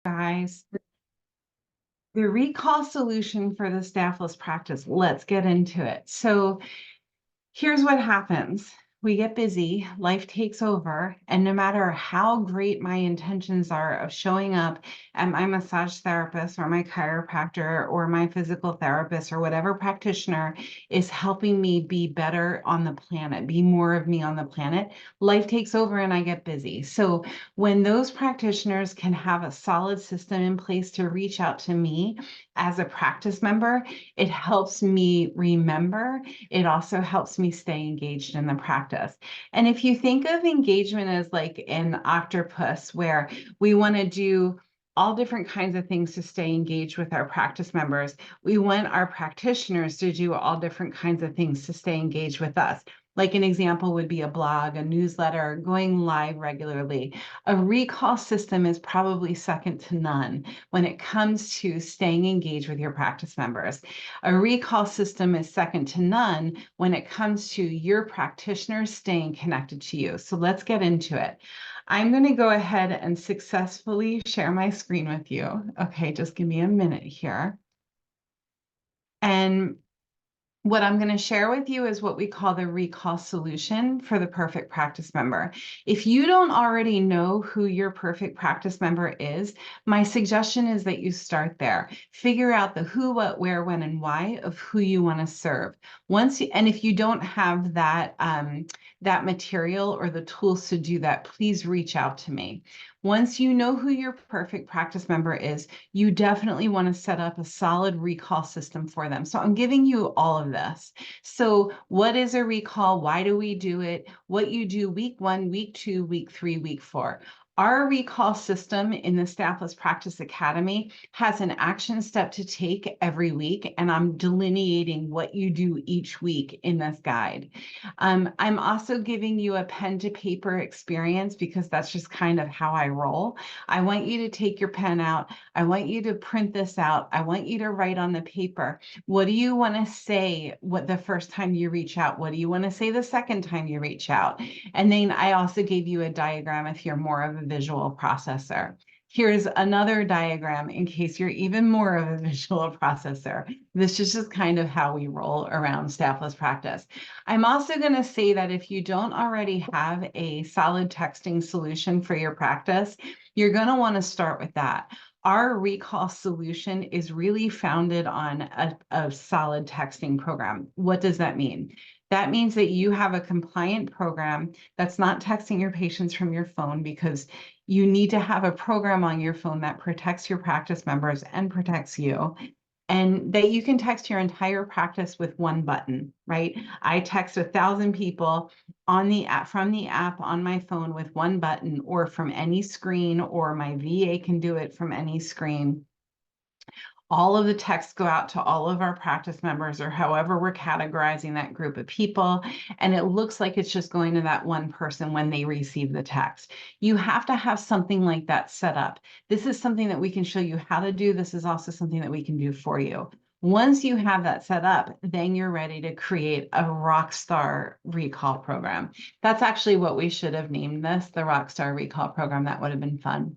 Guys, the recall solution for the staffless practice. Let's get into it. So here's what happens. We get busy, life takes over, and no matter how great my intentions are of showing up at my massage therapist or my chiropractor or my physical therapist or whatever practitioner is helping me be better on the planet, be more of me on the planet, life takes over and I get busy. So when those practitioners can have a solid system in place to reach out to me as a practice member, it helps me remember. It also helps me stay engaged in the practice. And if you think of engagement as like an octopus, where we want to do all different kinds of things to stay engaged with our practice members, we want our practitioners to do all different kinds of things to stay engaged with us. Like an example would be a blog, a newsletter, going live regularly. A recall system is probably second to none when it comes to staying engaged with your practice members. A recall system is second to none when it comes to your practitioners staying connected to you. So let's get into it. I'm going to go ahead and successfully share my screen with you. Okay, just give me a minute here. And what I'm going to share with you is what we call the recall solution for the perfect practice member. If you don't already know who your perfect practice member is, my suggestion is that you start there. Figure out the who, what, where, when, and why of who you want to serve. And if you don't have that, that material or the tools to do that, please reach out to me. Once you know who your perfect practice member is, you definitely want to set up a solid recall system for them. So I'm giving you all of this. So what is a recall? Why do we do it? What you do week 1, week 2, week 3, week 4. Our recall system in the Staffless Practice Academy has an action step to take every week, and I'm delineating what you do each week in this guide. I'm also giving you a pen to paper experience because that's just kind of how I roll. I want you to take your pen out. I want you to print this out. I want you to write on the paper. What do you want to say the first time you reach out? What do you want to say the second time you reach out? And then I also gave you a diagram if you're more of a visual processor. Here's another diagram in case you're even more of a visual processor. This is just kind of how we roll around staffless practice. I'm also going to say that if you don't already have a solid texting solution for your practice, you're going to want to start with that. Our recall solution is really founded on a solid texting program. What does that mean? That means that you have a compliant program that's not texting your patients from your phone, because you need to have a program on your phone that protects your practice members and protects you, and that you can text your entire practice with one button, right? I text 1,000 people on the app, from the app on my phone with one button, or from any screen, or my VA can do it from any screen. All of the texts go out to all of our practice members, or however we're categorizing that group of people. And it looks like it's just going to that one person when they receive the text. You have to have something like that set up. This is something that we can show you how to do. This is also something that we can do for you. Once you have that set up, then you're ready to create a Rockstar recall program. That's actually what we should have named this, the Rockstar recall program. That would have been fun.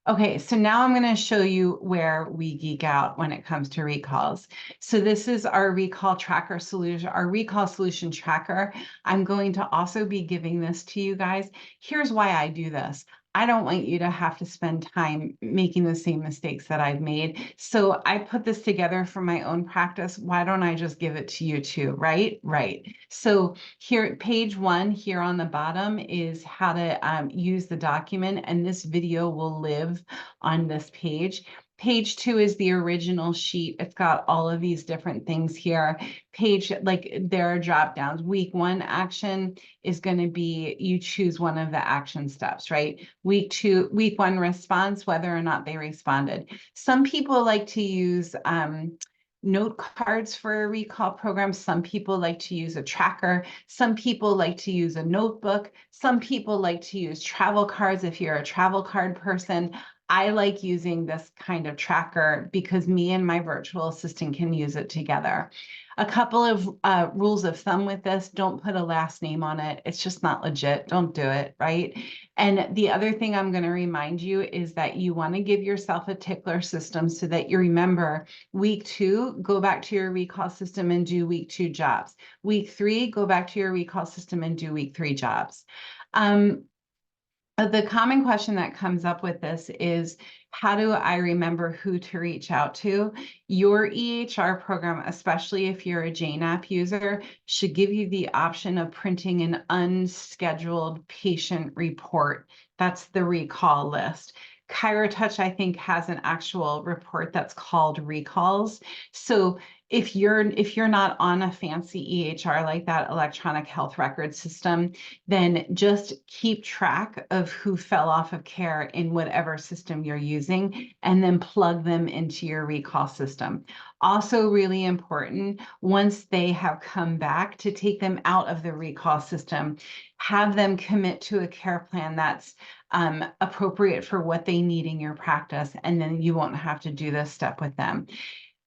Okay, so now I'm going to show you where we geek out when it comes to recalls. So this is our recall tracker solution, our recall solution tracker. I'm going to also be giving this to you guys. Here's why I do this. I don't want you to have to spend time making the same mistakes that I've made. So I put this together for my own practice. Why don't I just give it to you too, right? Right. So here, page 1 here on the bottom is how to use the document, and this video will live on this page. Page 2 is the original sheet. It's got all of these different things here. There are drop downs. Week 1 action is going to be, you choose one of the action steps, right? Week 1 response, whether or not they responded. Some people like to use note cards for a recall program. Some people like to use a tracker. Some people like to use a notebook. Some people like to use travel cards if you're a travel card person. I like using this kind of tracker because me and my virtual assistant can use it together. A couple of rules of thumb with this: don't put a last name on it. It's just not legit. Don't do it, right? And the other thing I'm going to remind you is that you want to give yourself a tickler system so that you remember week 2, go back to your recall system and do week 2 jobs. Week 3, go back to your recall system and do week 3 jobs. The common question that comes up with this is, how do I remember who to reach out to? Your EHR program, especially if you're a JNAP user, should give you the option of printing an unscheduled patient report. That's the recall list. ChiroTouch, I think, has an actual report that's called recalls. So if you're not on a fancy EHR like that, electronic health record system, then just keep track of who fell off of care in whatever system you're using, and then plug them into your recall system. Also really important, once they have come back, to take them out of the recall system, have them commit to a care plan that's appropriate for what they need in your practice, and then you won't have to do this step with them.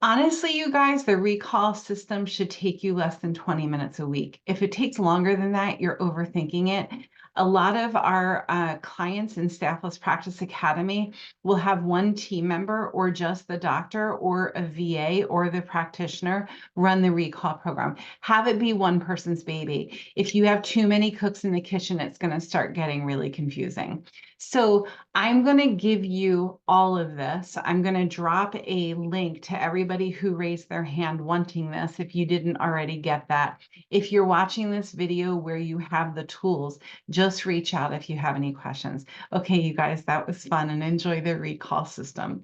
Honestly, you guys, the recall system should take you less than 20 minutes a week. If it takes longer than that, you're overthinking it. A lot of our clients in Staffless Practice Academy will have one team member or just the doctor or a VA or the practitioner run the recall program. Have it be one person's baby. If you have too many cooks in the kitchen, it's going to start getting really confusing. So I'm going to give you all of this. I'm going to drop a link to everybody who raised their hand wanting this, if you didn't already get that. If you're watching this video where you have the tools, just reach out if you have any questions. Okay, you guys, that was fun, and enjoy the recall system.